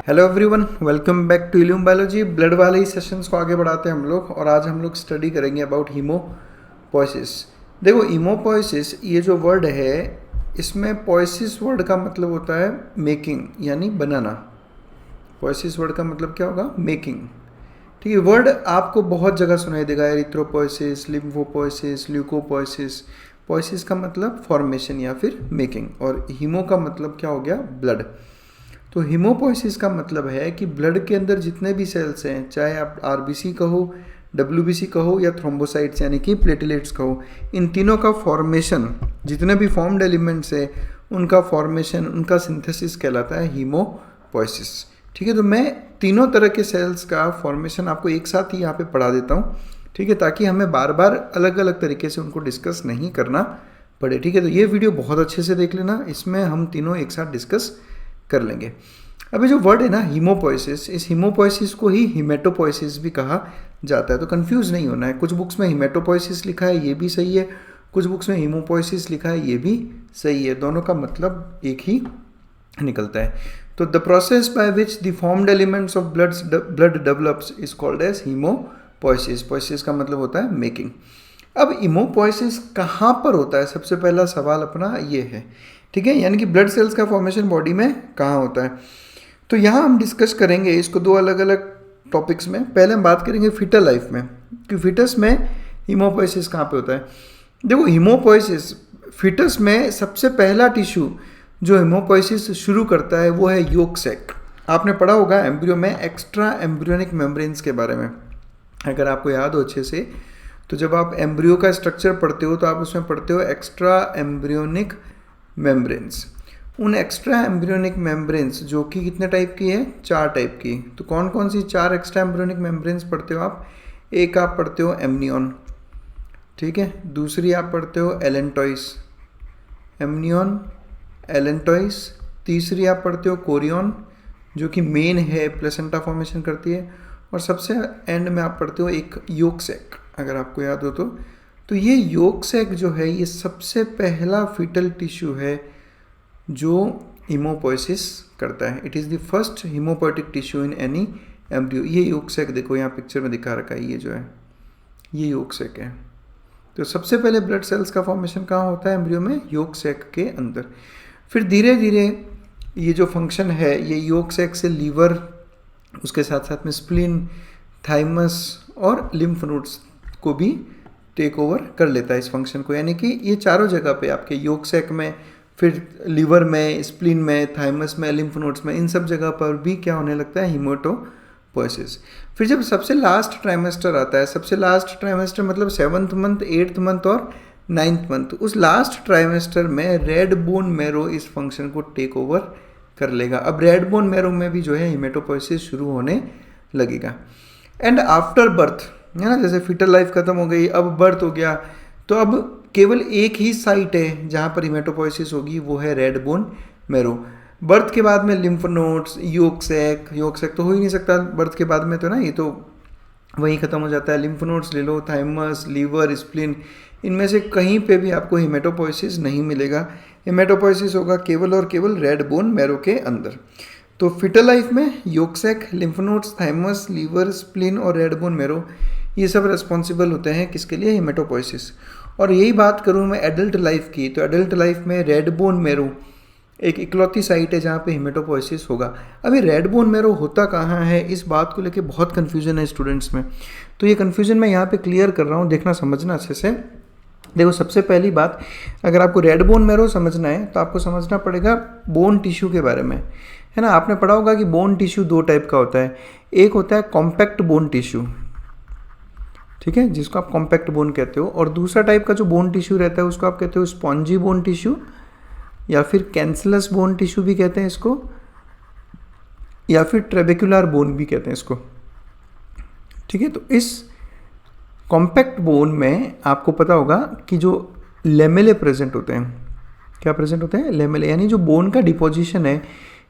Hello everyone, welcome back to Illume biology. Blood वाले ही sessions को आगे बढ़ाते हैं हम लोग, और आज हम लोग स्टडी करेंगे अबाउट हीमोपोइसिस। देखो, हीमोपोइसिस ये जो वर्ड है, इसमें पोइसिस वर्ड का मतलब होता है मेकिंग, यानी बनाना। पोइसिस वर्ड का मतलब क्या होगा? मेकिंग। ठीक है, वर्ड आपको बहुत जगह सुनाई देगा, एरिथ्रोपोइसिस, लिम्फोपोइसिस, ल्यूकोपोइसिस। पोइसिस का मतलब फॉर्मेशन या फिर मेकिंग, और हीमो का मतलब क्या हो गया? ब्लड। तो हीमोपोइसिस का मतलब है कि ब्लड के अंदर जितने भी सेल्स हैं, चाहे आप आरबीसी कहो, डब्ल्यूबीसी कहो या थ्रोम्बोसाइट्स यानी कि प्लेटलेट्स कहो, इन तीनों का फॉर्मेशन, जितने भी फॉर्म्ड एलिमेंट्स हैं उनका फॉर्मेशन, उनका सिंथेसिस कहलाता है हीमोपोइसिस। ठीक है, तो मैं तीनों तरह के सेल्स का फॉर्मेशन आपको एक साथ ही यहाँ पे पढ़ा देता हूँ। ठीक है, ताकि हमें बार बार अलग अलग तरीके से उनको डिस्कस नहीं करना पड़े। ठीक है, तो ये वीडियो बहुत अच्छे से देख लेना, इसमें हम तीनों एक साथ डिस्कस कर लेंगे। अभी जो वर्ड है ना हीमोपोइसिस, इस हीमोपोइसिस को ही हीमेटोपोइसिस भी कहा जाता है, तो कंफ्यूज नहीं होना है। कुछ बुक्स में हीमेटोपोइसिस लिखा है, ये भी सही है, कुछ बुक्स में हीमोपोइसिस लिखा है, ये भी सही है। दोनों का मतलब एक ही निकलता है। तो the process by which the formed elements of blood develops is called as hemopoiesis. Poiesis का मतलब होता है मेकिंग। अब हीमोपोइसिस कहाँ पर होता है? सबसे पहला सवाल अपना ये है। ठीक है, यानी कि ब्लड सेल्स का फॉर्मेशन बॉडी में कहाँ होता है? तो यहाँ हम डिस्कस करेंगे इसको दो अलग अलग टॉपिक्स में। पहले हम बात करेंगे फीटल लाइफ में कि फीटस में हीमोपोइसिस कहाँ पे होता है। देखो, हीमोपोइसिस फीटस में सबसे पहला टिश्यू जो हीमोपोइसिस शुरू करता है वो है योक सैक। आपने पढ़ा होगा एम्ब्रियो में एक्स्ट्रा एम्ब्रियोनिक मेम्ब्रेन्स के बारे में, अगर आपको याद हो अच्छे से। तो जब आप एम्ब्रियो का स्ट्रक्चर पढ़ते हो तो आप उसमें पढ़ते हो एक्स्ट्रा एम्ब्रियोनिक मेम्ब्रेन्स। उन एक्स्ट्रा एम्ब्रियोनिक मेम्ब्रेन्स जो कि कितने टाइप की है? 4 टाइप की। तो कौन कौन सी 4 एक्स्ट्रा एम्ब्रियोनिक मेम्ब्रेन्स पढ़ते हो आप? एक आप पढ़ते हो एमनियन, ठीक है। दूसरी आप पढ़ते हो एलेंटॉइस, एमनियन, एलेंटॉइस। तीसरी आप पढ़ते हो कोरियन, जो कि मेन है, प्लेसेंटा फॉर्मेशन करती है। और सबसे एंड में आप पढ़ते हो एक योक सैक, अगर आपको याद हो तो ये योक सैक जो है, ये सबसे पहला फीटल टिश्यू है जो हीमोपोइसिस करता है। It is the first haemopoietic tissue in any embryo. ये योक सैक देखो, यहाँ पिक्चर में दिखा रखा है, ये जो है ये योक सैक है। तो सबसे पहले ब्लड सेल्स का फॉर्मेशन कहाँ होता है? एम्ब्रियो में, योक सैक के अंदर। फिर धीरे धीरे ये जो फंक्शन है, ये योक सैक से लीवर, उसके साथ साथ में स्प्लीन, थाइमस और लिम्फ नोड्स को भी टेक ओवर कर लेता है इस फंक्शन को। यानी कि ये चारों जगह पे आपके योक सैक में, फिर लीवर में, स्प्लीन में, थाइमस में, लिम्फ नोड्स में, इन सब जगह पर भी क्या होने लगता है? हीमेटोपोइसिस। फिर जब सबसे लास्ट ट्राइमेस्टर आता है, सबसे लास्ट ट्राइमेस्टर मतलब 7th मंथ, 8th मंथ और 9th मंथ, उस लास्ट ट्राइमेस्टर में रेड बोन मैरो इस फंक्शन को टेक ओवर कर लेगा। अब रेड बोन मैरो में भी जो है हीमेटोपोइसिस शुरू होने लगेगा। एंड आफ्टर बर्थ, है ना, जैसे फीटल लाइफ खत्म हो गई, अब बर्थ हो गया, तो अब केवल एक ही साइट है जहाँ पर हीमेटोपोइसिस होगी, वो है रेड बोन मैरो। बर्थ के बाद में लिम्फ नोड्स, योक सैक तो हो ही नहीं सकता बर्थ के बाद में, तो ना, ये तो वहीं ख़त्म हो जाता है। लिम्फ नोड्स ले लो, थाइमस, लीवर, स्प्लीन, इनमें से कहीं पे भी आपको हीमेटोपोइसिस नहीं मिलेगा। हीमेटोपोइसिस होगा केवल और केवल रेड बोन मैरो के अंदर। तो फीटल लाइफ में yolk sac, lymph nodes, thymus, liver, spleen और रेड बोन मैरो, ये सब रिस्पॉन्सिबल होते हैं किसके लिए? हीमेटोपोइसिस। और यही बात करूँ मैं एडल्ट लाइफ की, तो एडल्ट लाइफ में रेड बोन मैरो एक इकलौती साइट है जहाँ पे हीमेटोपोइसिस होगा। अभी रेड बोन मैरो होता कहाँ है, इस बात को लेके बहुत कन्फ्यूजन है स्टूडेंट्स में। तो ये कन्फ्यूजन मैं यहाँ पे क्लियर कर रहा हूँ, देखना, समझना अच्छे से। देखो, सबसे पहली बात, अगर आपको रेड बोन मैरो समझना है तो आपको समझना पड़ेगा बोन टिश्यू के बारे में, है ना। आपने पढ़ा होगा कि बोन टिश्यू 2 टाइप का होता है। एक होता है कॉम्पैक्ट बोन टिश्यू, ठीक है, जिसको आप कॉम्पैक्ट बोन कहते हो। और दूसरा टाइप का जो बोन टिश्यू रहता है उसको आप कहते हो स्पॉन्जी बोन टिश्यू, या फिर कैंसलस बोन टिश्यू भी कहते हैं इसको, या फिर ट्रेबेकुलर बोन भी कहते हैं इसको। ठीक है, तो इस कॉम्पैक्ट बोन में आपको पता होगा कि जो लेमेले प्रेजेंट होते हैं। क्या प्रेजेंट होते हैं? लेमेले, यानी जो बोन का डिपोजिशन है,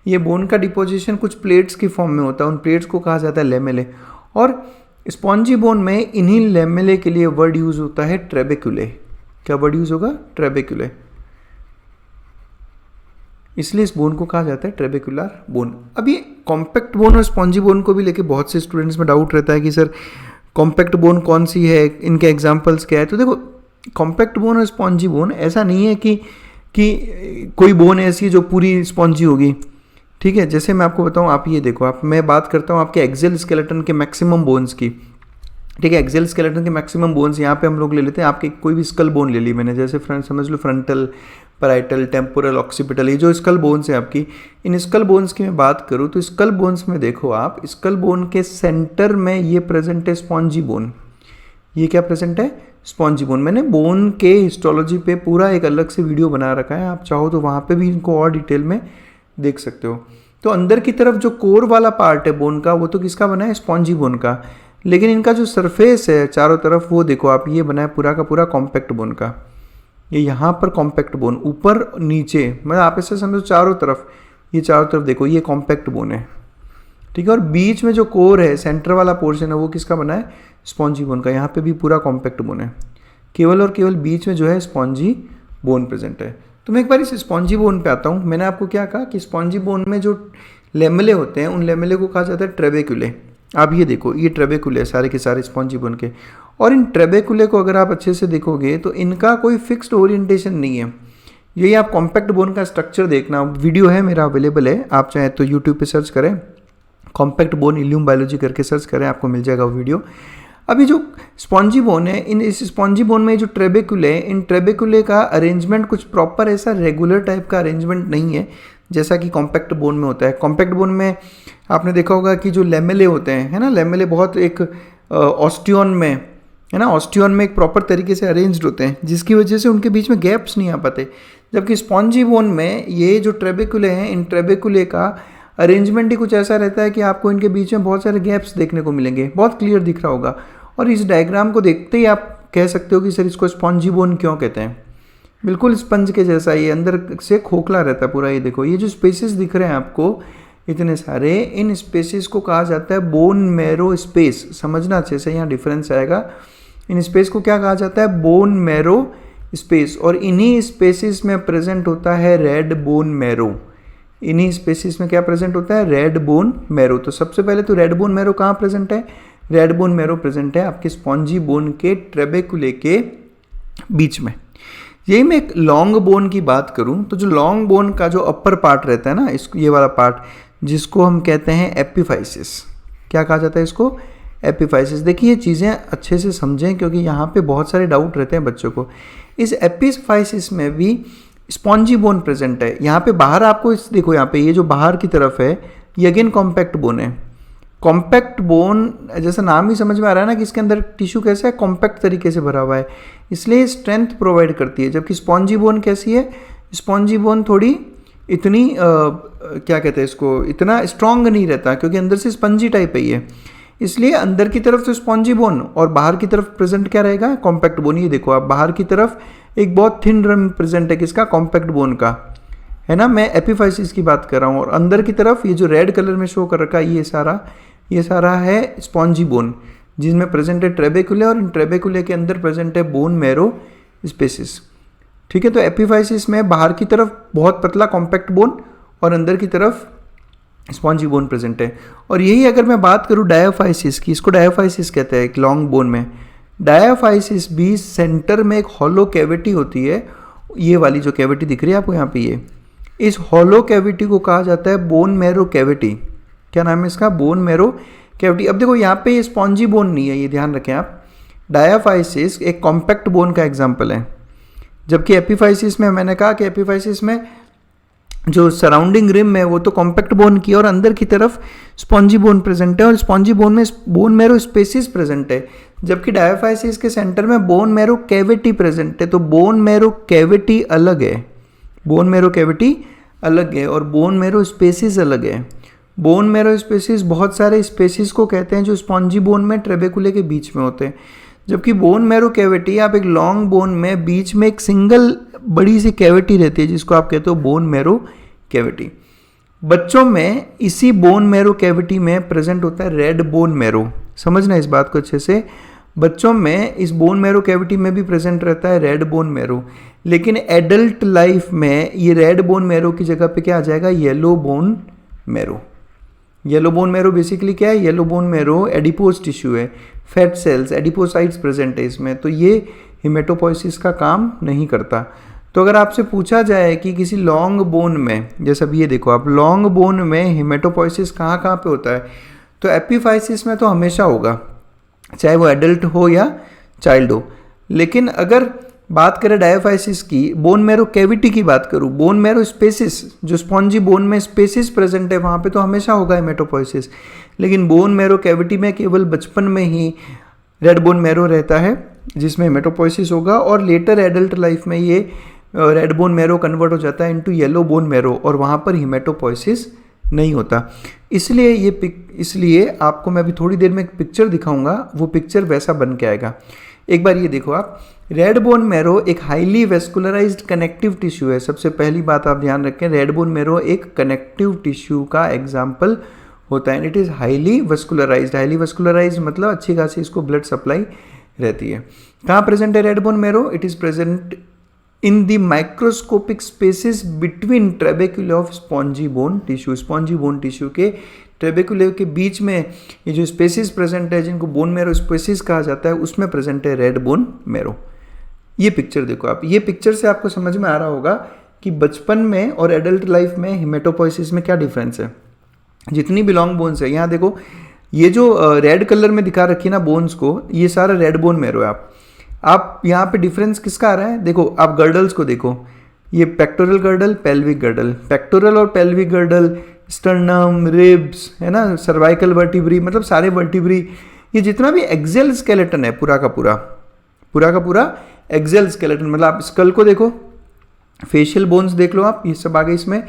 ये बोन का डिपोजिशन कुछ प्लेट्स की फॉर्म में होता है, उन प्लेट्स को कहा जाता है लेमेले। और स्पॉन्जी बोन में इन्हीं लेमेले के लिए वर्ड यूज होता है ट्रेबेकुले। क्या वर्ड यूज होगा? ट्रेबेकुले। इसलिए इस बोन को कहा जाता है ट्रेबेकुलर बोन। अब ये कॉम्पैक्ट बोन और स्पॉन्जी बोन को भी लेके बहुत से स्टूडेंट्स में डाउट रहता है कि सर कॉम्पैक्ट बोन कौन सी है, इनके एग्जांपल्स क्या है। तो देखो कॉम्पैक्ट बोन और स्पॉन्जी बोन ऐसा नहीं है कि कोई बोन ऐसी है जो पूरी स्पॉन्जी होगी, ठीक है। जैसे मैं आपको बताऊं, आप ये देखो, मैं बात करता हूं आपके एक्सेल स्केलेटन के मैक्सिमम बोन्स की, ठीक है। एक्सेल स्केलेटन के मैक्सिमम बोन्स यहाँ पे हम लोग ले लेते हैं। आपके कोई भी स्कल बोन ले ली मैंने, जैसे फ्रंट समझ लो, फ्रंटल, पैराइटल, टेम्पोरल, ऑक्सीपिटल, ये जो स्कल बोन्स हैं आपकी, इन स्कल बोन्स की मैं बात करूँ तो स्कल बोन्स में देखो आप, स्कल बोन के सेंटर में ये प्रेजेंट है स्पॉन्जी बोन। ये क्या प्रेजेंट है? Spongy bone. मैंने बोन के हिस्टोलॉजी पे पूरा एक अलग से वीडियो बना रखा है, आप चाहो तो वहाँ पे भी इनको और डिटेल में देख सकते हो। तो अंदर की तरफ जो कोर वाला पार्ट है बोन का, वो तो किसका बना है? स्पॉन्जी बोन का। लेकिन इनका जो सरफेस है चारों तरफ, वो देखो आप, ये बना है पूरा का पूरा कॉम्पैक्ट बोन का। ये यहाँ पर कॉम्पैक्ट बोन, ऊपर नीचे, मतलब आप ऐसे समझो चारों तरफ, ये चारों तरफ देखो, ये कॉम्पैक्ट बोन है, ठीक है। और बीच में जो कोर है, सेंटर वाला पोर्शन है, वो किसका बना है? स्पॉन्जी बोन का। यहाँ पे भी पूरा कॉम्पैक्ट बोन है, केवल और केवल बीच में जो है स्पॉन्जी बोन प्रेजेंट है। तो मैं एक बार इस स्पॉन्जी बोन पे आता हूँ। मैंने आपको क्या कहा कि स्पॉन्जी बोन में जो लेमेले होते हैं, उन लेमेले को कहा जाता है ट्रेबेकुले। आप ये देखो, ये ट्रेबेकुले सारे के सारे स्पॉन्जी बोन के। और इन ट्रेबेकुले को अगर आप अच्छे से देखोगे तो इनका कोई फिक्स्ड ओरिएंटेशन नहीं है। यही आप कॉम्पैक्ट बोन का स्ट्रक्चर देखना, वीडियो है मेरा अवेलेबल है, आप चाहें तो यूट्यूब पे सर्च करें, कॉम्पैक्ट बोन इल्यूम बायोलॉजी करके सर्च करें, आपको मिल जाएगा वो वीडियो। अभी जो स्पॉन्जी बोन है, इस स्पॉन्जी बोन में जो ट्रेबेकुले है, इन ट्रेबेकुले का अरेंजमेंट कुछ प्रॉपर ऐसा रेगुलर टाइप का अरेंजमेंट नहीं है जैसा कि कॉम्पैक्ट बोन में होता है। कॉम्पैक्ट बोन में आपने देखा होगा कि जो लेमेले होते हैं, है ना, लेमेले बहुत एक ऑस्टियन में, है ना, ऑस्टियन में एक प्रॉपर तरीके से अरेंज्ड होते हैं, जिसकी वजह से उनके बीच में गैप्स नहीं आ पाते। जबकि स्पॉन्जी बोन में ये जो ट्रेबेकुले हैं, इन ट्रेबेकुले का अरेंजमेंट ही कुछ ऐसा रहता है कि आपको इनके बीच में बहुत सारे गैप्स देखने को मिलेंगे, बहुत क्लियर दिख रहा होगा। और इस डायग्राम को देखते ही आप कह सकते हो कि सर इसको स्पॉन्जी बोन क्यों कहते हैं। बिल्कुल स्पंज के जैसा, ये अंदर से खोखला रहता है पूरा। ये देखो, ये जो स्पेसेस दिख रहे हैं आपको इतने सारे, इन स्पेसेस को कहा जाता है बोन मैरो स्पेस। समझना अच्छे से, यहाँ डिफरेंस आएगा। इन स्पेस को क्या कहा जाता है? Bone marrow space. और इन्हीं स्पेसेस में प्रेजेंट होता है रेड बोन मैरो। इन्हीं स्पेसिस में क्या प्रेजेंट होता है? Red bone marrow. तो सबसे पहले तो रेड बोन मैरो कहाँ प्रेजेंट है? रेड बोन मैरो प्रेजेंट है आपके स्पॉन्जी बोन के ट्रेबेकुले के बीच में। यही मैं एक लॉन्ग बोन की बात करूं तो जो लॉन्ग बोन का जो अपर पार्ट रहता है ना, इसको, ये वाला पार्ट, जिसको हम कहते हैं एपिफाइसिस। क्या कहा जाता है इसको? एपिफाइसिस। देखिए ये चीज़ें अच्छे से समझें, क्योंकि यहाँ पे बहुत सारे डाउट रहते हैं बच्चों को। इस एपिफाइसिस में भी स्पॉन्जी बोन प्रेजेंट है। यहाँ पे बाहर आपको इस देखो, यहाँ पे ये जो बाहर की तरफ है, ये अगेन कॉम्पैक्ट बोन है। कॉम्पैक्ट बोन जैसा नाम ही समझ में आ रहा है ना कि इसके अंदर टिश्यू कैसा है? कॉम्पैक्ट तरीके से भरा हुआ है, इसलिए स्ट्रेंथ प्रोवाइड करती है। जबकि स्पॉन्जी बोन कैसी है? स्पॉन्जी बोन थोड़ी इतनी क्या कहते हैं इसको, इतना स्ट्रॉन्ग नहीं रहता, क्योंकि अंदर से स्पंजी टाइप है ये। इसलिए अंदर की तरफ तो स्पॉन्जी बोन और बाहर की तरफ प्रेजेंट क्या रहेगा? Compact bone. ये देखो आप, बाहर की तरफ एक बहुत थिन रम प्रेजेंट है, किसका? कॉम्पैक्ट बोन का, है ना। मैं एपिफाइसिस की बात कर रहा हूँ। और अंदर की तरफ ये जो रेड कलर में शो कर रखा है, ये सारा है स्पॉन्जी बोन, जिसमें प्रेजेंट है ट्रेबेकुले, और इन ट्रेबेकुले के अंदर प्रेजेंट है बोन मैरो स्पेसिस, ठीक है। तो एपिफाइसिस में बाहर की तरफ बहुत पतला कॉम्पैक्ट बोन और अंदर की तरफ स्पॉन्जी बोन प्रेजेंट है। और यही अगर मैं बात करूँ डायाफाइसिस की, इसको डायाफाइसिस कहते हैं एक लॉन्ग बोन में। डायाफाइसिस भी सेंटर में एक हॉलो कैविटी होती है, ये वाली जो कैविटी दिख रही है आपको यहाँ पे, ये इस हॉलो कैविटी को कहा जाता है बोन मैरो कैविटी। क्या नाम है इसका? Bone marrow cavity. अब देखो यहाँ पे ये स्पॉन्जी बोन नहीं है, ये ध्यान रखें आप। डायाफाइसिस एक कॉम्पैक्ट बोन का एग्जाम्पल है, जबकि एपिफाइसिस में मैंने कहा कि एपिफाइसिस में जो सराउंडिंग रिम है वो तो कॉम्पैक्ट बोन की, और अंदर की तरफ स्पॉन्जी बोन प्रेजेंट है, और स्पॉन्जी बोन में बोन मैरो स्पेसिस प्रेजेंट है। जबकि डायाफाइसिस के सेंटर में बोन मैरो कैविटी प्रेजेंट है। तो बोन मैरो कैविटी अलग है, बोन मैरो कैविटी अलग है, और बोन मैरो स्पेसिस अलग है। बोन मैरो स्पेसिस बहुत सारे स्पेसिस को कहते हैं जो स्पॉन्जी बोन में ट्रेबेकुले के बीच में होते हैं। जबकि बोन मैरो कैविटी, आप एक लॉन्ग बोन में बीच में एक सिंगल बड़ी सी कैविटी रहती है, जिसको आप कहते हो बोन मैरो कैविटी। बच्चों में इसी बोन मैरो कैविटी में प्रेजेंट होता है रेड बोन मैरो। समझना इस बात को अच्छे से, बच्चों में इस बोन मैरो कैविटी में भी प्रेजेंट रहता है रेड बोन मैरो। लेकिन एडल्ट लाइफ में ये रेड बोन मैरो की जगह पे क्या आ जाएगा, yellow bone marrow. Yellow bone marrow basically क्या है, yellow bone marrow adipose tissue है, फैट सेल्स एडिपोसाइट्स प्रेजेंट है इसमें, तो ये हिमेटोपोइसिस का काम नहीं करता। तो अगर आपसे पूछा जाए कि किसी लॉन्ग बोन में, जैसे अभी ये देखो आप, लॉन्ग बोन में हिमेटोपोइसिस कहाँ कहाँ पे होता है, तो एपिफाइसिस में तो हमेशा होगा, चाहे वो एडल्ट हो या चाइल्ड हो। लेकिन अगर बात करें डायोफाइसिस की, बोन मैरो कैविटी की बात करूँ, बोन मैरो स्पेसिस, जो स्पॉन्जी बोन में स्पेसिस प्रेजेंट है वहाँ पे तो हमेशा होगा हिमेटोपोइसिस। लेकिन बोन मैरो कैविटी में केवल बचपन में ही रेड बोन मैरो रहता है जिसमें हिमेटोपोइसिस होगा, और लेटर एडल्ट लाइफ में ये रेड बोन मैरो कन्वर्ट हो जाता है इनटू येलो बोन मैरो, और वहाँ पर हिमेटोपोइसिस नहीं होता। इसलिए आपको मैं अभी थोड़ी देर में एक पिक्चर दिखाऊंगा, वो पिक्चर वैसा बन के आएगा। एक बार ये देखो आप, रेड बोन मैरो एक हाईली वेस्कुलराइज्ड कनेक्टिव टिश्यू है। सबसे पहली बात आप ध्यान रखें, रेड बोन मैरो एक कनेक्टिव टिश्यू का एग्जाम्पल होता है। It is highly vascularised. Highly vascularised मतलब अच्छी खासी इसको ब्लड सप्लाई रहती है। कहाँ प्रेजेंट है red bone marrow? It is present in the microscopic spaces between trabeculae of spongy bone tissue. Spongy bone tissue के ट्रेबेक्युले के बीच में ये जो स्पेसिस प्रेजेंट है, जिनको बोन मैरो स्पेसिस कहा जाता है, उसमें प्रेजेंट है रेड बोन मैरो। ये पिक्चर देखो आप, ये पिक्चर से आपको समझ में आ रहा होगा कि बचपन में और एडल्ट लाइफ में हिमेटोपोइसिस में क्या डिफरेंस है। जितनी भी लॉन्ग बोन्स है, यहाँ देखो ये जो रेड कलर में दिखा रखी है ना बोन्स को, ये सारा रेड बोन मैरो है। आप यहाँ पे डिफरेंस किसका आ रहा है, देखो आप गर्डल्स को देखो, ये pectoral girdle, pelvic girdle, pectoral और पेल्विक गर्डल, स्टर्नम, रिब्स, है ना, सर्वाइकल वर्टिब्री, मतलब सारे वर्टिब्री, ये जितना भी एक्सेल स्केलेटन है पूरा का पूरा एक्सेल स्केलेटन, मतलब आप स्कल को देखो, फेशियल बोन्स देख लो आप, ये सब आ गए इसमें,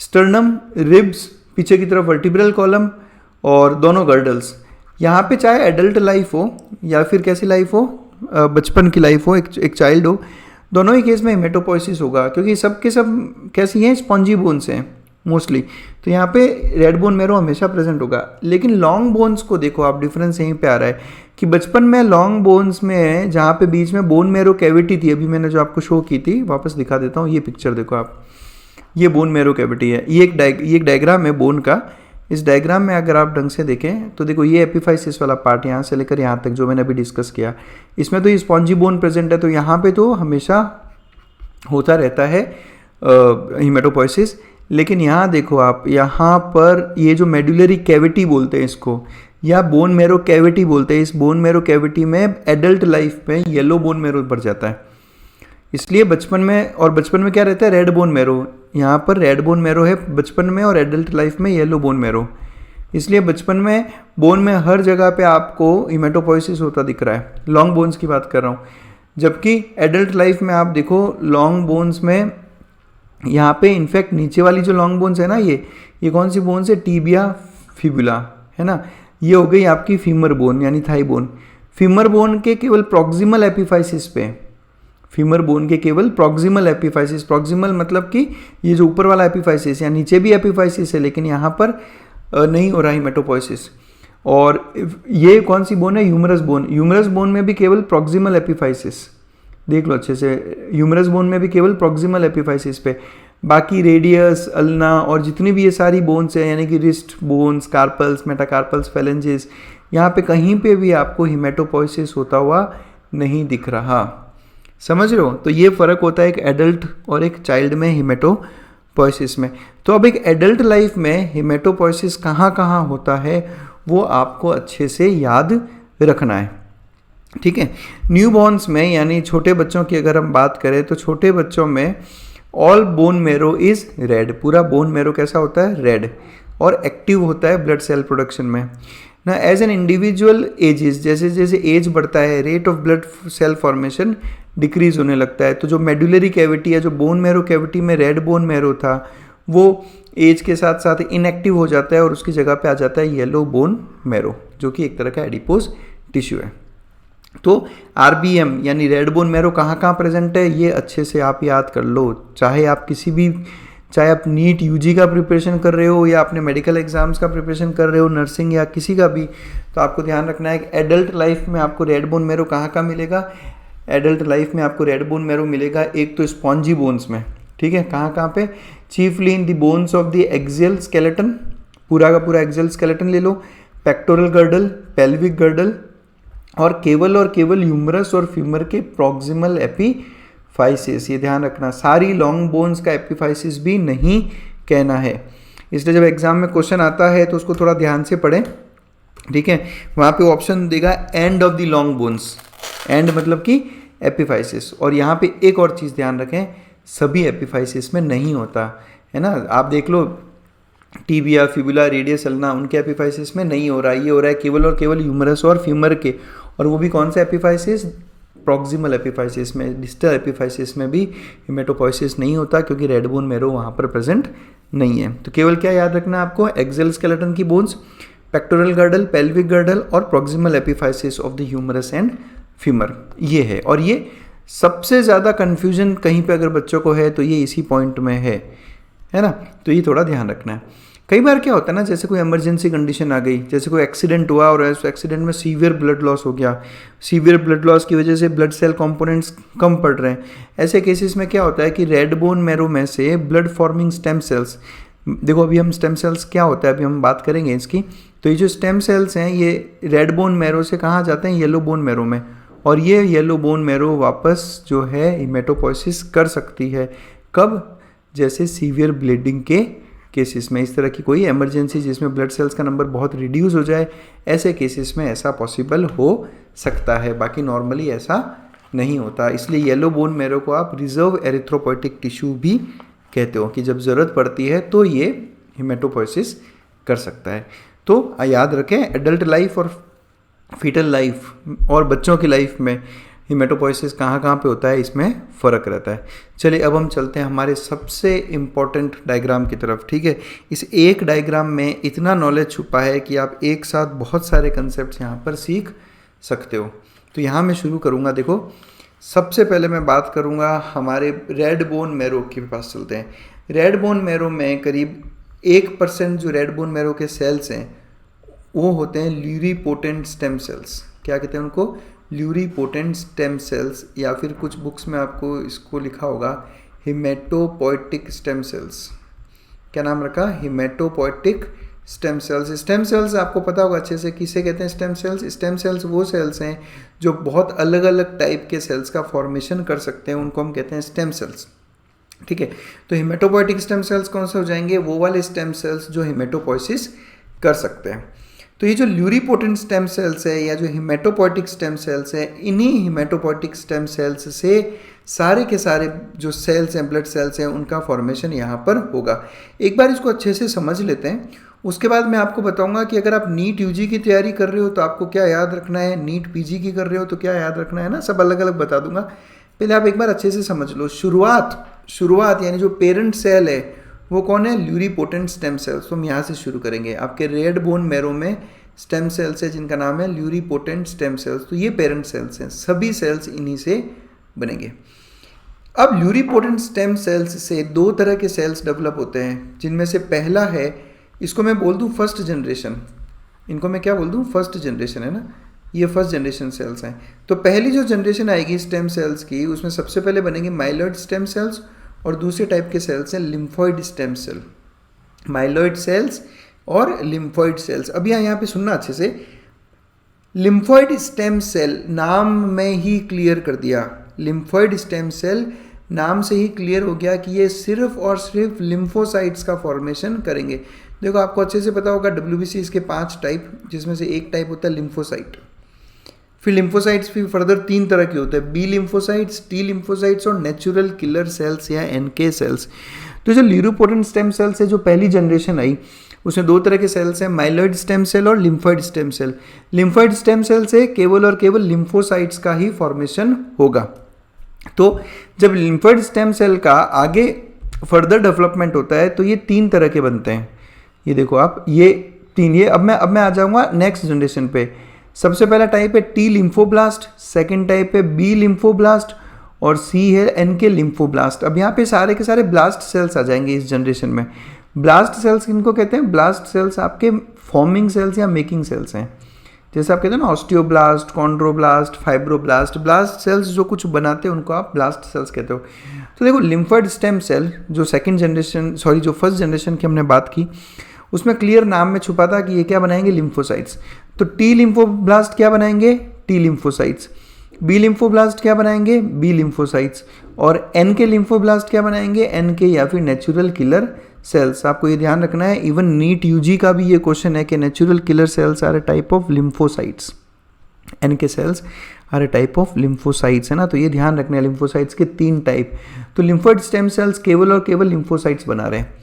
स्टर्नम, रिब्स, पीछे की तरफ वर्टिब्रल कॉलम और दोनों गर्डल्स। यहाँ पे चाहे एडल्ट लाइफ हो या फिर कैसी लाइफ हो, बचपन की लाइफ हो, एक चाइल्ड हो, दोनों ही केस में हिमेटोपोइसिस होगा, क्योंकि सब के सब कैसी हैं, स्पॉन्जी बोन्स हैं मोस्टली। तो यहाँ पे रेड बोन मैरो हमेशा प्रेजेंट होगा। लेकिन लॉन्ग बोन्स को देखो आप, डिफरेंस यहीं पे आ रहा है कि बचपन में लॉन्ग बोन्स में जहाँ पे बीच में बोन मैरो कैविटी थी, अभी मैंने जो आपको शो की थी, वापस दिखा देता हूँ, ये पिक्चर देखो आप, ये बोन मैरो कैविटी है। ये एक डायग्राम है बोन का। इस डायग्राम में अगर आप ढंग से देखें तो देखो ये एपिफाइसिस वाला पार्ट यहाँ से लेकर यहाँ तक जो मैंने अभी डिस्कस किया, इसमें तो ये स्पॉन्जी बोन प्रेजेंट है, तो यहाँ पे तो हमेशा होता रहता है हिमेटोपोइसिस। लेकिन यहाँ देखो आप, यहाँ पर ये जो मेडुलरी कैविटी बोलते हैं इसको, या बोन मैरो कैविटी बोलते हैं, इस बोन मैरो कैविटी में एडल्ट लाइफ में येलो बोन मैरो बढ़ जाता है। इसलिए बचपन में क्या रहता है, रेड बोन मैरो। यहाँ पर रेड बोन मैरो है बचपन में, और एडल्ट लाइफ में येलो बोन मैरो। इसलिए बचपन में बोन में हर जगह पे आपको हिमेटोपोइसिस होता दिख रहा है, लॉन्ग बोन्स की बात कर रहा हूँ। जबकि एडल्ट लाइफ में आप देखो लॉन्ग बोन्स में यहाँ पे इनफैक्ट नीचे वाली जो लॉन्ग बोन्स है ना, ये कौन सी बोन्स है, टीबिया फिबुला, है ना, ये हो गई आपकी फीमर बोन यानी थाई बोन। फीमर बोन के केवल प्रॉक्सिमल एपिफाइसिस पे, फीमर बोन के केवल प्रॉक्सिमल एपिफाइसिस, प्रॉक्सिमल मतलब कि ये जो ऊपर वाला एपिफाइसिस, या नीचे भी एपिफाइसिस है लेकिन यहाँ पर नहीं हो रहा हिमेटोपोइसिस। और ये कौन सी बोन है, ह्यूमरस बोन। ह्यूमरस बोन में भी केवल प्रॉक्सिमल एपिफाइसिस, देख लो अच्छे से, ह्यूमरस बोन में भी केवल प्रॉक्सिमल एपिफाइसिस पे, बाकी रेडियस, अल्ना और जितनी भी ये सारी बोन्स हैं, यानी कि wrist bones, carpals, metacarpals, phalanges, यहाँ पे कहीं पे भी आपको हिमेटोपोइसिस होता हुआ नहीं दिख रहा। समझ रहे हो? तो ये फ़र्क होता है एक एडल्ट और एक चाइल्ड में हिमेटोपोइसिस में। तो अब एक एडल्ट लाइफ में हिमेटोपोइसिस कहाँ कहाँ होता है वो आपको अच्छे से याद रखना है, ठीक है। न्यूबॉर्न्स में यानी छोटे बच्चों की अगर हम बात करें तो छोटे बच्चों में all bone marrow is red. पूरा बोन मैरो कैसा होता है, रेड, और एक्टिव होता है ब्लड सेल प्रोडक्शन में ना। एज एन इंडिविजुअल एजेस, जैसे जैसे एज बढ़ता है, rate of blood cell formation decrease होने लगता है। तो जो मेडुलरी कैविटी है, जो बोन मैरो कैविटी में रेड बोन मैरो था, वो एज के साथ साथ इनएक्टिव हो जाता है और उसकी जगह पे आ जाता है येलो बोन मैरो, जो कि एक तरह का एडिपोज टिश्यू है। तो आरबीएम यानी रेड बोन मैरो कहाँ कहाँ प्रेजेंट है, ये अच्छे से आप याद कर लो। चाहे आप नीट यूजी का प्रिपरेशन कर रहे हो या अपने मेडिकल एग्जाम्स का प्रिपरेशन कर रहे हो, नर्सिंग या किसी का भी, तो आपको ध्यान रखना है कि एडल्ट लाइफ में आपको रेड बोन मैरो कहाँ कहाँ मिलेगा, एडल्ट लाइफ में आपको रेड बोन मैरो मिलेगा एक तो स्पॉन्जी बोन्स में, ठीक है, कहाँ कहाँ पे, chiefly in the bones of the axial skeleton, पूरा का पूरा एक्सियल स्केलेटन ले लो, पेक्टोरल गर्डल, पेल्विक गर्डल, और केवल ह्यूमरस और फ्यूमर के प्रॉक्सिमल एपीफाइसिस। ये ध्यान रखना, सारी लॉन्ग बोन्स का एपीफाइसिस भी नहीं कहना है, इसलिए जब एग्जाम में क्वेश्चन आता है तो उसको थोड़ा ध्यान से पढ़ें, ठीक है। वहाँ पे ऑप्शन देगा end of the long bones, and मतलब कि एपीफाइसिस, और यहाँ पे एक और चीज़ ध्यान रखें, सभी एपीफाइसिस में नहीं होता है ना। आप देख लो टिबिया, फिबुला, रेडियस अल्ना, उनके एपीफाइसिस में नहीं हो रहा, ये हो रहा है केवल और केवल ह्यूमरस और फ्यूमर के, और वो भी कौन सा एपीफाइसिस, प्रॉक्सिमल एपीफाइसिस में। डिस्टल एपीफाइसिस में भी हिमेटोपोइसिस नहीं होता क्योंकि रेड बोन मैरो वहाँ पर प्रेजेंट नहीं है। तो केवल क्या याद रखना है आपको, एक्सियल स्केलेटन की bones, pectoral girdle, pelvic girdle और proximal epiphysis of the humerus and femur, ये है। और ये सबसे ज़्यादा कन्फ्यूजन कहीं पे अगर बच्चों को है तो ये इसी पॉइंट में है ना, तो ये थोड़ा ध्यान रखना है। कई बार क्या होता है ना, जैसे कोई इमरजेंसी कंडीशन आ गई, जैसे कोई एक्सीडेंट हुआ और उस एक्सीडेंट में सीवियर ब्लड लॉस हो गया, सीवियर ब्लड लॉस की वजह से ब्लड सेल कंपोनेंट्स कम पड़ रहे हैं, ऐसे केसेस में क्या होता है कि रेड बोन मैरो में से ब्लड फॉर्मिंग स्टेम सेल्स, देखो अभी हम स्टेम सेल्स क्या होता है अभी हम बात करेंगे इसकी, तो ये जो स्टेम सेल्स हैं ये रेड बोन मैरो से कहाँ जाते हैं, येलो बोन मैरो में, और ये येलो बोन मैरो वापस जो है हिमेटोपोइसिस कर सकती है। कब, जैसे सीवियर ब्लीडिंग के केसेस में, इस तरह की कोई इमरजेंसी जिसमें ब्लड सेल्स का नंबर बहुत रिड्यूस हो जाए, ऐसे केसेस में ऐसा पॉसिबल हो सकता है, बाकी नॉर्मली ऐसा नहीं होता। इसलिए येलो बोन मैरो को आप रिजर्व एरिथ्रोपोइटिक टिश्यू भी कहते हो कि जब ज़रूरत पड़ती है तो ये हिमेटोपोइसिस कर सकता है। तो याद रखें, एडल्ट लाइफ और फीटल लाइफ और बच्चों की लाइफ में हिमेटोपोइसिस कहाँ कहाँ पे होता है, इसमें फ़र्क रहता है। चलिए अब हम चलते हैं हमारे सबसे इम्पॉर्टेंट डायग्राम की तरफ, ठीक है। इस एक डायग्राम में इतना नॉलेज छुपा है कि आप एक साथ बहुत सारे कंसेप्ट यहाँ पर सीख सकते हो। तो यहाँ मैं शुरू करूँगा, देखो सबसे पहले मैं बात करूँगा हमारे रेड बोन मैरो के पास चलते हैं। रेड बोन मैरो में करीब 1% जो रेड बोन मैरो के सेल्स हैं वो होते हैं ल्यूरीपोटेंट स्टेम सेल्स। क्या कहते हैं उनको, ल्यूरीपोटेंट स्टेम सेल्स, या फिर कुछ बुक्स में आपको इसको लिखा होगा हिमेटोपोइटिक स्टेम सेल्स। क्या नाम रखा, haematopoietic stem cells. Stem cells आपको पता होगा अच्छे से किसे कहते हैं स्टेम सेल्स। स्टेम सेल्स वो सेल्स हैं जो बहुत अलग अलग टाइप के सेल्स का फॉर्मेशन कर सकते हैं, उनको हम कहते हैं स्टेम सेल्स, ठीक है। तो हिमेटोपोइटिक स्टेम सेल्स कौन से हो जाएंगे, वो वाले स्टेम सेल्स जो हिमेटोपोइसिस कर सकते हैं। तो ये जो ल्यूरीपोटेंट स्टेम सेल्स है या जो हिमेटोपोइटिक स्टेम सेल्स है, इन्हीं हिमेटोपोइटिक स्टेम सेल्स से सारे के सारे जो सेल्स हैं, ब्लड सेल्स हैं, उनका फॉर्मेशन यहाँ पर होगा। एक बार इसको अच्छे से समझ लेते हैं, उसके बाद मैं आपको बताऊंगा कि अगर आप नीट यूजी की तैयारी कर रहे हो तो आपको क्या याद रखना है, नीट पीजी की कर रहे हो तो क्या याद रखना है ना, सब अलग अलग बता दूंगा। पहले आप एक बार अच्छे से समझ लो। शुरुआत यानी जो पेरेंट सेल है वो कौन है, ल्यूरीपोटेंट स्टेम सेल्स। तो हम यहाँ से शुरू करेंगे। आपके रेड बोन मैरो में स्टेम सेल्स है जिनका नाम है ल्यूरीपोटेंट स्टेम सेल्स। तो ये पेरेंट सेल्स हैं, सभी सेल्स इन्हीं से बनेंगे। अब ल्यूरीपोटेंट स्टेम सेल्स से दो तरह के सेल्स डेवलप होते हैं, जिनमें से पहला है, इसको मैं बोल दूं फर्स्ट जनरेशन, इनको मैं क्या बोल दूं, फर्स्ट जनरेशन है ना, ये फर्स्ट जनरेशन सेल्स हैं। तो पहली जो जनरेशन आएगी स्टेम सेल्स की, उसमें सबसे पहले बनेंगे माइलॉइड स्टेम सेल्स, और दूसरे टाइप के सेल्स हैं lymphoid stem cell. Myeloid cells और लिम्फॉइड सेल्स। अब यहाँ पे सुनना अच्छे से, लिम्फॉइड स्टेम सेल नाम में ही क्लियर कर दिया, लिम्फॉइड स्टेम सेल नाम से ही क्लियर हो गया कि ये सिर्फ और सिर्फ लिम्फोसाइट्स का फॉर्मेशन करेंगे। देखो आपको अच्छे से पता होगा WBC इसके 5 टाइप, जिसमें से एक टाइप होता है लिम्फोसाइट। फिर लिम्फोसाइट्स फिर फर्दर 3 तरह के होते हैं, बी लिम्फोसाइट्स, टी लिम्फोसाइट्स और नेचुरल किलर सेल्स या NK सेल्स। तो जो ल्यूरीपोटेंट स्टेम सेल्स है जो पहली जनरेशन आई, उसमें 2 तरह के सेल्स हैं, माइलॉइड स्टेम सेल और lymphoid stem cell. Lymphoid stem cell से केवल और केवल लिम्फोसाइट्स का ही फॉर्मेशन होगा। तो जब लिम्फॉइड स्टेम सेल का आगे फर्दर डेवलपमेंट होता है तो ये 3 तरह के बनते हैं। ये देखो आप, ये 3, ये अब मैं आ जाऊंगा नेक्स्ट जनरेशन पे। सबसे पहला टाइप है टी लिम्फोब्लास्ट, सेकंड टाइप है बी लिम्फोब्लास्ट, और सी है NK लिम्फोब्लास्ट। अब यहाँ पे सारे के सारे ब्लास्ट सेल्स आ जाएंगे इस जनरेशन में। ब्लास्ट सेल्स किनको कहते हैं, ब्लास्ट सेल्स आपके फॉर्मिंग सेल्स या मेकिंग सेल्स हैं। जैसे आप कहते हैं ना osteoblast, chondroblast, fibroblast, blast cells जो कुछ बनाते हैं उनको आप ब्लास्ट सेल्स कहते हो। तो देखो लिम्फोइड स्टेम सेल जो जो फर्स्ट जनरेशन की हमने बात की, उसमें क्लियर नाम में छुपा था कि ये क्या बनाएंगे, लिम्फोसाइट्स। तो टी लिम्फोब्लास्ट क्या बनाएंगे, टी लिम्फोसाइट्स। बी लिम्फोब्लास्ट क्या बनाएंगे, बी लिम्फोसाइट्स। और एन के लिम्फोब्लास्ट क्या बनाएंगे, एन के या फिर नेचुरल किलर सेल्स। आपको ये ध्यान रखना है, इवन नीट यूजी का भी ये क्वेश्चन है कि natural killer cells are a type of lymphocytes, N K cells are a type of lymphocytes, है ना। तो ये ध्यान रखना है, लिम्फोसाइट्स के 3 टाइप। तो लिम्फोइड स्टेम सेल्स केवल और केवल लिम्फोसाइट्स बना रहे हैं।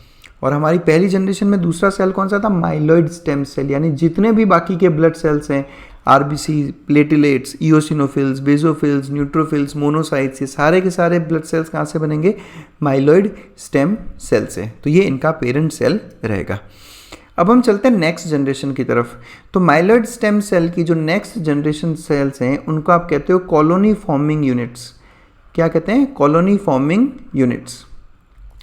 और हमारी पहली जनरेशन में दूसरा सेल कौन सा था, माइलॉइड स्टेम सेल, यानी जितने भी बाकी के ब्लड सेल्स हैं, RBC, platelets, eosinophils, basophils, neutrophils, monocytes, ये सारे के सारे ब्लड सेल्स कहाँ से बनेंगे, माइलॉइड स्टेम सेल से। तो ये इनका पेरेंट सेल रहेगा। अब हम चलते हैं नेक्स्ट जनरेशन की तरफ। तो माइलॉइड स्टेम सेल की जो नेक्स्ट जनरेशन सेल्स हैं उनको आप कहते हो कॉलोनी फॉर्मिंग यूनिट्स। क्या कहते हैं, कॉलोनी फॉर्मिंग यूनिट्स।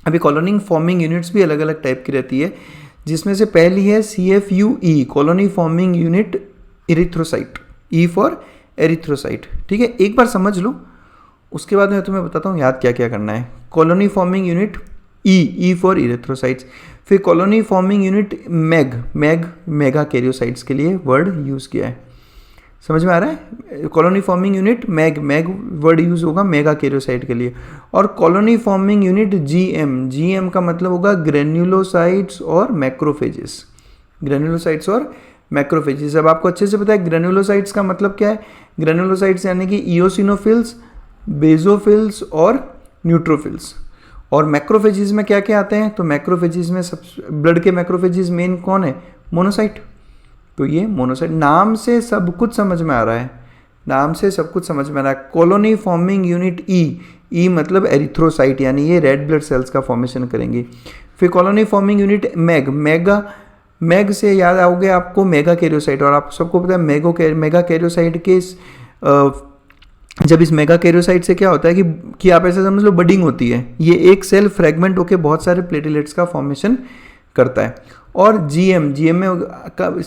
अभी कॉलोनी फॉर्मिंग यूनिट्स भी अलग अलग टाइप की रहती है, जिसमें से पहली है CFUE, colony forming unit erythrocyte, E for erythrocyte. ठीक है, एक बार समझ लो, उसके बाद मैं तुम्हें बताता हूँ याद क्या क्या करना है। Colony forming unit E for erythrocytes. फिर colony forming unit megakaryocytes के लिए वर्ड यूज़ किया है, समझ में आ रहा है। Colony forming unit meg word use होगा मेगा कैरियोसाइट के लिए। और कॉलोनी फॉर्मिंग यूनिट जीएम का मतलब होगा ग्रेन्युलोसाइट्स और मैक्रोफेजेस, ग्रेन्युलोसाइट्स और मैक्रोफेजेस। अब आपको अच्छे से पता है ग्रेन्युलोसाइट्स का मतलब क्या है। ग्रेन्युलोसाइट्स यानी कि इओसिनोफिल्स, बेजोफिल्स और न्यूट्रोफिल्स। और मैक्रोफेजेस में क्या क्या आते हैं, तो मैक्रोफेजेस में सब ब्लड के मैक्रोफेजेस मेन कौन है, मोनोसाइट। तो ये मोनोसाइट, नाम से सब कुछ समझ में आ रहा है, नाम से सब कुछ समझ में आ रहा है। कॉलोनी फॉर्मिंग यूनिट ई मतलब एरिथ्रोसाइट, यानी ये रेड ब्लड सेल्स का फॉर्मेशन करेंगी। फिर कॉलोनी फॉर्मिंग यूनिट मैग से याद आओगे आपको मेगा कैरियोसाइट। और आप सबको पता है मेगा कैरियोसाइट के जब इस मेगा कैरियोसाइट से क्या होता है कि आप ऐसे समझ लो बडिंग होती है, ये एक सेल फ्रेगमेंट होकर बहुत सारे प्लेटलेट्स का फॉर्मेशन करता है। और जीएम में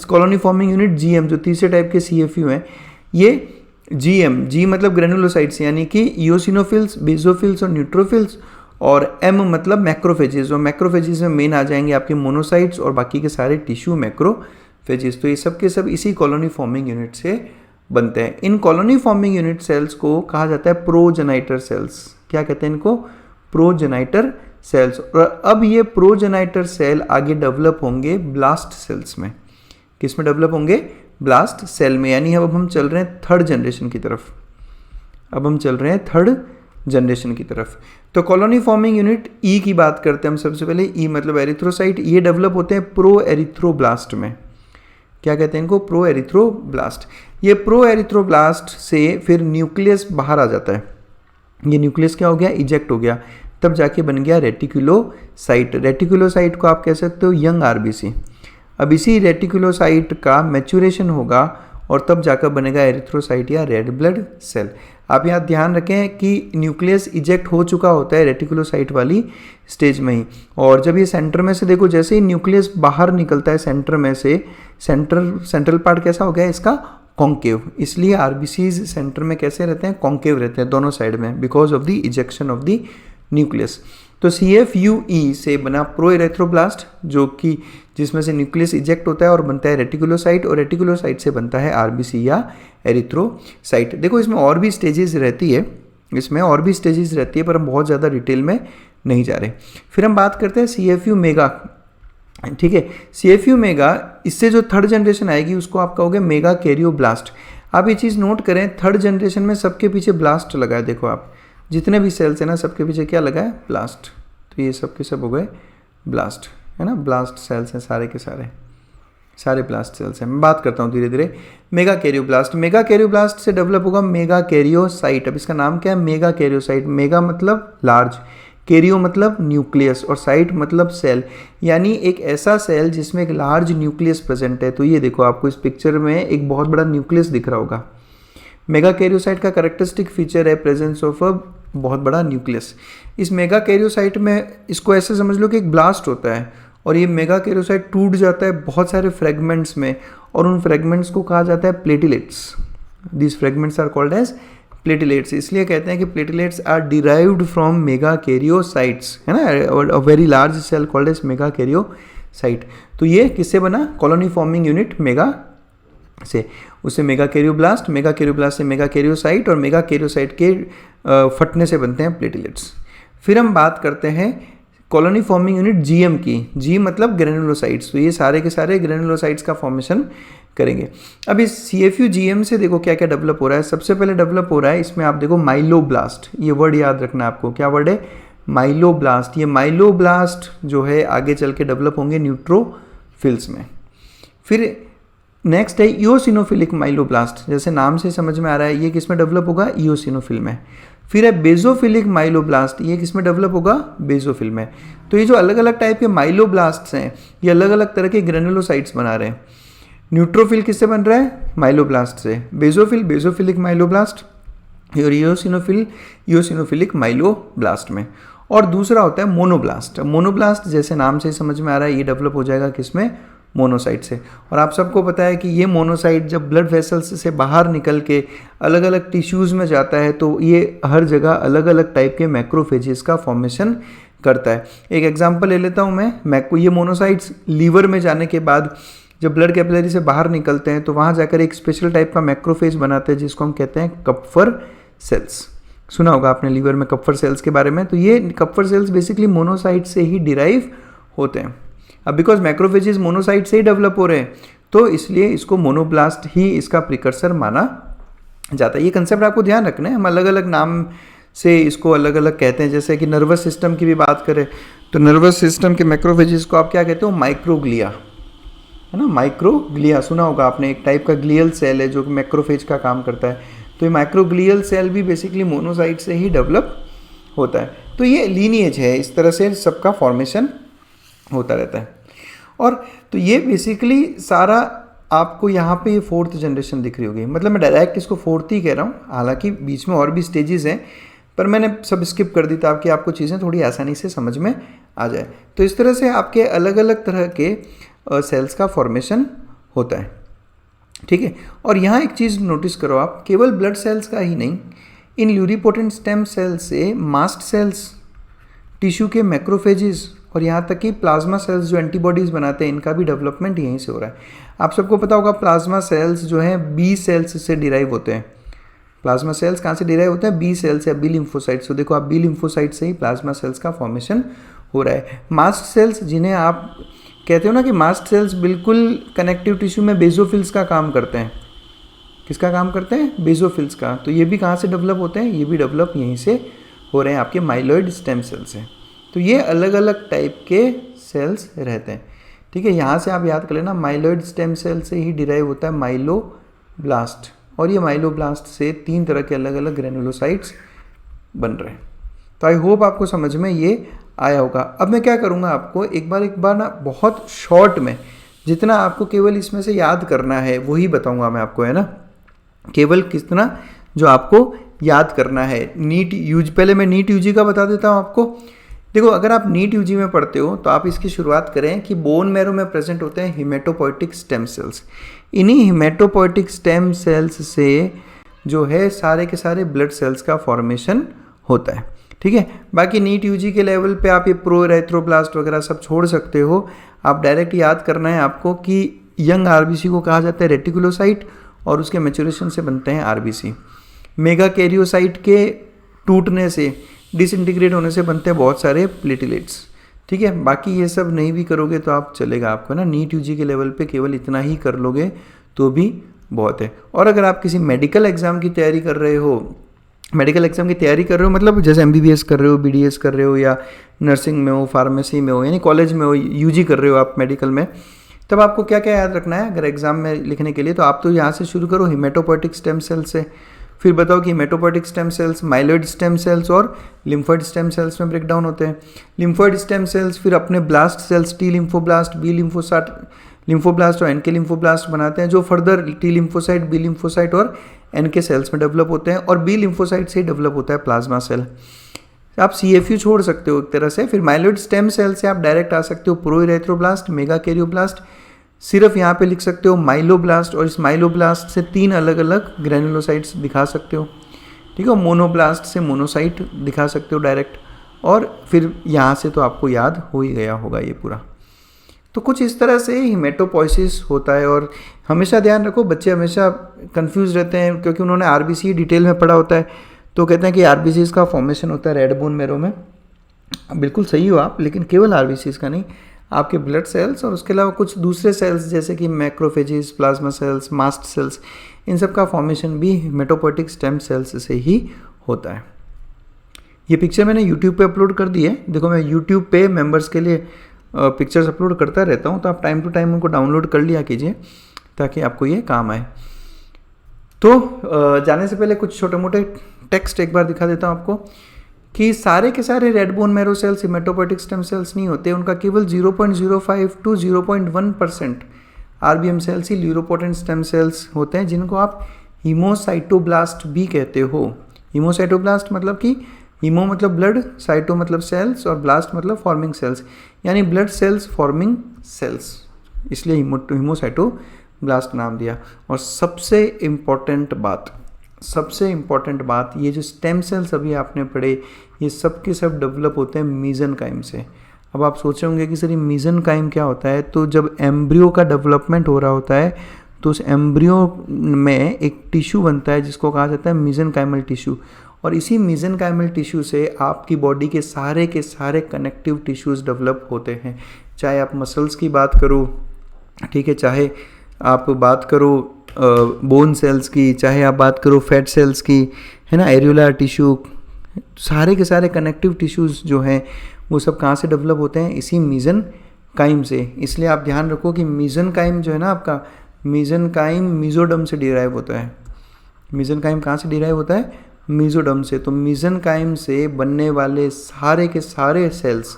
कॉलोनी फॉर्मिंग यूनिट जीएम जो तीसरे टाइप के CFU हैं, ये जी मतलब ग्रेनुलोसाइट्स यानी कि इओसिनोफिल्स, बेजोफिल्स और न्यूट्रोफिल्स। और एम मतलब मैक्रोफेजेस, और मैक्रोफेजेस में मेन आ जाएंगे आपके मोनोसाइट्स और बाकी के सारे टिश्यू मैक्रोफेजेस। तो ये सब के सब इसी कॉलोनी फॉर्मिंग यूनिट से बनते हैं। इन कॉलोनी फॉर्मिंग यूनिट सेल्स को कहा जाता है प्रोजेनाइटर सेल्स। क्या कहते हैं इनको, प्रोजेनाइटर सेल्स। और अब ये प्रोजेनाइटर सेल आगे डेवलप होंगे ब्लास्ट सेल्स में। किस में डेवलप होंगे, ब्लास्ट सेल में। यानी अब हम चल रहे हैं थर्ड जनरेशन की तरफ। तो कॉलोनी फॉर्मिंग यूनिट ई की बात करते हैं हम सबसे पहले। ई मतलब एरिथ्रोसाइट, ये डेवलप होते हैं प्रो एरिथ्रोब्लास्ट में। क्या कहते हैं इनको, प्रो एरिथ्रोब्लास्ट। ये प्रो एरिथ्रोब्लास्ट से फिर न्यूक्लियस बाहर आ जाता है। ये न्यूक्लियस क्या हो गया, इजेक्ट हो गया, तब जाके बन गया रेटिकुलोसाइट। रेटिकुलोसाइट को आप कह सकते हो यंग आरबीसी। अब इसी रेटिकुलोसाइट का मैच्योरेशन होगा और तब जाकर बनेगा एरिथ्रोसाइट या रेड ब्लड सेल। आप यहाँ ध्यान रखें कि न्यूक्लियस इजेक्ट हो चुका होता है रेटिकुलोसाइट वाली स्टेज में ही। और जब ये सेंटर में से देखो, जैसे ही न्यूक्लियस बाहर निकलता है सेंटर में से, सेंट्रल पार्ट कैसा हो गया इसका, कॉन्केव। इसलिए आरबीसीज सेंटर में कैसे रहते हैं, कॉन्केव रहते हैं दोनों साइड में, because of the ejection of the nucleus. तो CFUE से बना प्रो एरिथ्रोब्लास्ट, जो कि जिसमें से न्यूक्लियस इजेक्ट होता है और बनता है रेटिकुलोसाइट, और रेटिकुलोसाइट से बनता है आरबीसी या एरिथ्रोसाइट। देखो इसमें और भी स्टेजेस रहती है, पर हम बहुत ज़्यादा डिटेल में नहीं जा रहे। फिर हम बात करते हैं CFU मेगा। ठीक है, CFU मेगा, इससे जो थर्ड जनरेशन आएगी उसको आप कहोगे मेगा कैरियोब्लास्ट। आप ये चीज़ नोट करें, थर्ड जनरेशन में सबके पीछे ब्लास्ट लगा है। देखो आप जितने भी सेल्स हैं ना, सबके पीछे क्या लगा है, ब्लास्ट। तो ये सब के सब हो गए ब्लास्ट, है ना, ब्लास्ट सेल्स हैं सारे के सारे ब्लास्ट सेल्स हैं। मैं बात करता हूँ धीरे धीरे। मेगा कैरियोब्लास्ट से डेवलप होगा मेगा कैरियोसाइट। अब इसका नाम क्या है, मेगा कैरियोसाइट। मेगा मतलब लार्ज, कैरियो मतलब न्यूक्लियस और साइट मतलब सेल, यानी एक ऐसा सेल जिसमें एक लार्ज न्यूक्लियस प्रेजेंट है। तो ये देखो आपको इस पिक्चर में एक बहुत बड़ा न्यूक्लियस दिख रहा होगा। मेगा कैरियोसाइट का कैरेक्टरिस्टिक फीचर है प्रेजेंस ऑफ अ बहुत बड़ा न्यूक्लियस। इस मेगा कैरियोसाइट में इसको ऐसे समझ लो कि एक ब्लास्ट होता है और ये मेगा कैरियोसाइट टूट जाता है बहुत सारे फ्रेगमेंट्स में, और उन फ्रेगमेंट्स को कहा जाता है platelets. This fragments are called as platelets. इसलिए कहते हैं कि platelets are derived from megakaryocytes, है ना, very large cell called as megakaryocyte. तो ये किससे बना? कॉलोनी फॉर्मिंग यूनिट मेगा से, उससे मेगाकैरियोब्लास्ट, मेगाकैरियोब्लास्ट से मेगाकैरियोसाइट, और मेगाकैरियोसाइट के फटने से बनते हैं प्लेटिलेट्स। फिर हम बात करते हैं कॉलोनी फॉर्मिंग यूनिट जीएम की। जी मतलब ग्रेनुलोसाइट्स। तो ये सारे के सारे ग्रेनुलोसाइट्स का फॉर्मेशन करेंगे। अब इस सीएफयू जीएम से देखो क्या क्या डेवलप हो रहा है। सबसे पहले डेवलप हो रहा है इसमें, आप देखो माइलोब्लास्ट, ये वर्ड याद रखना आपको। क्या वर्ड है? माइलोब्लास्ट। ये माइलोब्लास्ट जो है आगे चल के डेवलप होंगे न्यूट्रोफिल्स में। फिर नेक्स्ट है इओसिनोफिलिक माइलोब्लास्ट। जैसे नाम से समझ में आ रहा है, ये किस में डेवलप होगा? इओसिनोफिल में। फिर है बेजोफिलिक माइलोब्लास्ट, ये किस में डेवलप होगा? बेजोफिल में। तो ये जो अलग अलग टाइप के माइलोब्लास्ट्स हैं, ये अलग अलग तरह के ग्रेनुलोसाइट्स बना रहे हैं। न्यूट्रोफिल किससे बन रहा है? माइलोब्लास्ट से। बेजोफिल बेजोफिलिक माइलोब्लास्ट, और इओसिनोफिल इओसिनोफिलिक माइलोब्लास्ट में। और दूसरा होता है मोनोब्लास्ट। मोनोब्लास्ट जैसे नाम से समझ में आ रहा है, ये डेवलप हो जाएगा किसमें? मोनोसाइट से। और आप सबको पता है कि ये मोनोसाइट जब ब्लड वेसल्स से बाहर निकल के अलग अलग टिश्यूज़ में जाता है, तो ये हर जगह अलग अलग टाइप के मैक्रोफेजेस का फॉर्मेशन करता है। एक एग्जांपल ले लेता हूँ मैं, ये मोनोसाइट्स लीवर में जाने के बाद जब ब्लड कैपिलरी से बाहर निकलते हैं, तो वहाँ जाकर एक स्पेशल टाइप का मैक्रोफेज बनाते हैं, जिसको हम कहते हैं कप्फर सेल्स। सुना होगा आपने लीवर में कप्फर सेल्स के बारे में। तो ये कप्फर सेल्स बेसिकली मोनोसाइट से ही डिराइव होते हैं। अब बिकॉज मैक्रोफेजेस मोनोसाइट से ही डेवलप हो रहे हैं, तो इसलिए इसको मोनोब्लास्ट ही इसका प्रिकर्सर माना जाता है। ये कंसेप्ट आपको ध्यान रखना है। हम अलग अलग नाम से इसको अलग अलग कहते हैं। जैसे कि नर्वस सिस्टम की भी बात करें, तो नर्वस सिस्टम के मैक्रोफेजेस को आप क्या कहते हो? माइक्रोग्लिया, है ना। माइक्रोग्लिया सुना होगा आपने, एक टाइप का ग्लियल सेल है जो मैक्रोफेज का काम करता है। तो ये माइक्रोग्लियल सेल भी बेसिकली मोनोसाइट से ही डेवलप होता है। तो ये लीनिएज है, इस तरह से सबका फॉर्मेशन होता रहता है। और तो ये बेसिकली सारा आपको यहाँ पे ये 4th जनरेशन दिख रही होगी। मतलब मैं डायरेक्ट इसको 4th ही कह रहा हूँ, हालांकि बीच में और भी स्टेजेस हैं, पर मैंने सब स्किप कर दी ताकि आपको चीज़ें थोड़ी आसानी से समझ में आ जाए। तो इस तरह से आपके अलग अलग तरह के सेल्स का फॉर्मेशन होता है, ठीक है। और यहाँ एक चीज़ नोटिस करो आप, केवल ब्लड सेल्स का ही नहीं, इन ल्यूरिपोटेंट स्टेम सेल से मास्ट सेल्स, टिश्यू के मैक्रोफेजेस और यहाँ तक कि प्लाज्मा सेल्स जो एंटीबॉडीज़ बनाते हैं, इनका भी डेवलपमेंट यहीं से हो रहा है। आप सबको पता होगा प्लाज्मा सेल्स जो हैं बी सेल्स से डिराइव होते हैं। प्लाज्मा सेल्स कहाँ से डिराइव होते हैं? बी सेल्स या बी लिम्फोसाइट। तो देखो आप बी लिम्फोसाइट से ही प्लाज्मा सेल्स का फॉर्मेशन हो रहा है। मास्ट सेल्स, जिन्हें आप कहते हो ना कि मास्ट सेल्स बिल्कुल कनेक्टिव टिश्यू में बेजोफिल्स का काम करते हैं। किसका काम करते हैं? बेजोफिल्स का। तो ये भी कहाँ से डेवलप होते हैं? ये भी डेवलप यहीं से हो रहे हैं, आपके माइलॉइड स्टेम सेल से। तो ये अलग अलग टाइप के सेल्स रहते हैं, ठीक है। यहाँ से आप याद कर लेना, माइलॉइड स्टेम सेल से ही डिराइव होता है माइलोब्लास्ट, और ये माइलोब्लास्ट से 3 तरह के अलग अलग ग्रेनुलोसाइट्स बन रहे हैं। तो आई होप आपको समझ में ये आया होगा। अब मैं क्या करूँगा, आपको एक बार ना बहुत शॉर्ट में, जितना आपको केवल इसमें से याद करना है वही बताऊँगा मैं आपको, है ना। केवल कितना जो आपको याद करना है। नीट यूज, पहले मैं नीट यूजी का बता देता हूँ आपको। देखो अगर आप नीट यूजी में पढ़ते हो तो आप इसकी शुरुआत करें कि बोन मैरो में प्रेजेंट होते हैं हिमेटोपोइटिक स्टेम सेल्स। इन्हीं हिमेटोपोइटिक स्टेम सेल्स से जो है सारे के सारे ब्लड सेल्स का फॉर्मेशन होता है, ठीक है। बाकी नीट यूजी के लेवल पे आप ये प्रोएरिथ्रोब्लास्ट वगैरह सब छोड़ सकते हो। आप डायरेक्ट याद करना है आपको कि यंग आरबीसी को कहा जाता है रेटिकुलोसाइट, और उसके मैच्योरेशन से बनते हैं आरबीसी। मेगाकैरियोसाइट के टूटने से, डिसइंटीग्रेट होने से बनते हैं बहुत सारे प्लेटिलेट्स, ठीक है। बाकी ये सब नहीं भी करोगे तो आप चलेगा आपको ना। नीट यूजी के लेवल पे केवल इतना ही कर लोगे तो भी बहुत है। और अगर आप किसी मेडिकल एग्ज़ाम की तैयारी कर रहे हो, मतलब जैसे एमबीबीएस कर रहे हो, बीडीएस कर रहे हो, या नर्सिंग में हो, फार्मेसी में हो, यानी कॉलेज में हो, यूजी कर रहे हो आप मेडिकल में, तब आपको क्या क्या याद रखना है अगर एग्जाम में लिखने के लिए। तो आप तो यहाँ से शुरू करो हिमेटोपोइटिक स्टेम सेल से, फिर बताओ कि haematopoietic stem cells myeloid stem cells और लिम्फोइड स्टेम सेल्स में ब्रेक डाउन होते हैं। लिम्फोइड स्टेम सेल्स फिर अपने blast cells T lymphoblast, B lymphoblast और एनके लिम्फोब्लास्ट बनाते हैं, जो further T lymphocyte, B lymphocyte और एनके सेल्स में डेवलप होते हैं। और बी लिम्फोसाइट से ही डेवलप होता है प्लाज्मा सेल। आप सीएफयू छोड़ सकते हो एक तरह से। फिर माइलॉइड स्टेम सेल से आप डायरेक्ट आ सकते हो प्रोइरेथ्रोब्लास्ट, मेगाकैरियोब्लास्ट, सिर्फ यहाँ पे लिख सकते हो माइलोब्लास्ट, और इस माइलोब्लास्ट से 3 अलग अलग ग्रेनुलोसाइट्स दिखा सकते हो, ठीक है। मोनोब्लास्ट से मोनोसाइट दिखा सकते हो डायरेक्ट, और फिर यहाँ से तो आपको याद हो ही गया होगा ये पूरा। तो कुछ इस तरह से हिमेटोपोइसिस होता है। और हमेशा ध्यान रखो, बच्चे हमेशा कंफ्यूज रहते हैं क्योंकि उन्होंने आरबीसी डिटेल में पढ़ा होता है, तो कहते हैं कि आरबीसी का फॉर्मेशन होता है रेड बोन मैरो में। बिल्कुल सही हो आप, लेकिन केवल आरबीसी का नहीं, आपके ब्लड सेल्स और उसके अलावा कुछ दूसरे सेल्स जैसे कि macrophages, plasma cells, mast cells, इन सब का फॉर्मेशन भी हिमेटोपोइटिक स्टेम सेल्स से ही होता है। ये पिक्चर मैंने यूट्यूब पे अपलोड कर दी है। देखो, मैं यूट्यूब पे मेंबर्स के लिए पिक्चर्स अपलोड करता रहता हूँ, तो आप टाइम टू टाइम उनको डाउनलोड कर लिया कीजिए ताकि आपको ये काम आए। तो जाने से पहले कुछ छोटे मोटे टेक्स्ट एक बार दिखा देता हूँ आपको कि सारे के सारे red bone marrow cells hematopoietic stem cells नहीं होते। उनका केवल 0.05 टू 0.1% आरबीएम सेल्स ही ल्यूरोपोटेंट स्टेम सेल्स होते हैं, जिनको आप हीमोसाइटोब्लास्ट भी कहते हो। हीमोसाइटोब्लास्ट मतलब कि हीमो मतलब ब्लड, साइटो मतलब सेल्स, और ब्लास्ट मतलब फॉर्मिंग सेल्स, यानी ब्लड सेल्स फॉर्मिंग सेल्स, इसलिए हीमोसाइटोब्लास्ट नाम दिया। और सबसे इम्पॉर्टेंट बात, ये जो स्टेम सेल्स अभी आपने पढ़े, ये सब के सब डेवलप होते हैं मीजनकाइम से। अब आप सोच रहे होंगे कि सर ये मीजनकाइम क्या होता है। तो जब एम्ब्रियो का डेवलपमेंट हो रहा होता है तो उस एम्ब्रियो में एक टिश्यू बनता है जिसको कहा जाता है मीजनकाइमल टिश्यू, और इसी मीजनकाइमल टिश्यू से आपकी बॉडी के सारे कनेक्टिव टिश्यूज़ डेवलप होते हैं। चाहे आप मसल्स की बात करो, ठीक है, चाहे आप बात करो बोन सेल्स की, चाहे आप बात करो फैट सेल्स की, है ना, एरियोलर टिश्यू, सारे के सारे कनेक्टिव टिश्यूज़ जो हैं वो सब कहाँ से डेवलप होते हैं, इसी मीजनकाइम से। इसलिए आप ध्यान रखो कि मीजनकाइम जो है ना आपका, मीजनकाइम मीजोडर्म से डिराइव होता है। मीजनकाइम कहाँ से डिराइव होता है? मीजोडर्म से। तो मीजनकाइम से बनने वाले सारे के सारे सेल्स,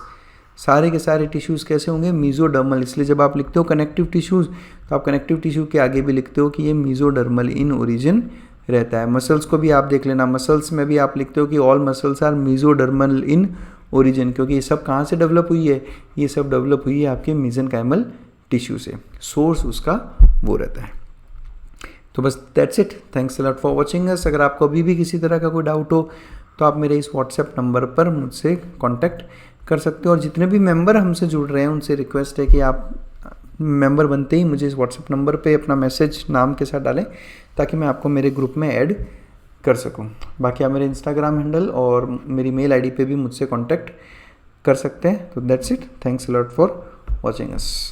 सारे के सारे टिश्यूज़ कैसे होंगे? मीजोडर्मल। इसलिए जब आप लिखते हो कनेक्टिव टिश्यूज़, तो आप कनेक्टिव टिश्यू के आगे भी लिखते हो कि ये मीजोडर्मल इन ओरिजिन रहता है। मसल्स को भी आप देख लेना, मसल्स में भी आप लिखते हो कि all muscles are mesodermal in origin, क्योंकि ये सब कहाँ से डेवलप हुई है? ये सब डेवलप हुई है आपके मीजनकाइमल टिश्यू से, सोर्स उसका वो रहता है। तो बस that's it, thanks a lot for watching us. अगर आपको अभी भी किसी तरह का कोई डाउट हो तो आप मेरे इस व्हाट्सएप नंबर पर मुझसे कांटेक्ट कर सकते हो। और जितने भी मेंबर हमसे जुड़ रहे हैं उनसे रिक्वेस्ट है कि आप मेंबर बनते ही मुझे इस व्हाट्सएप नंबर पे अपना मैसेज नाम के साथ डालें ताकि मैं आपको मेरे ग्रुप में ऐड कर सकूं। बाकी आप मेरे इंस्टाग्राम हैंडल और मेरी मेल आईडी पे भी मुझसे कांटेक्ट कर सकते हैं। तो that's it, thanks a lot for watching us.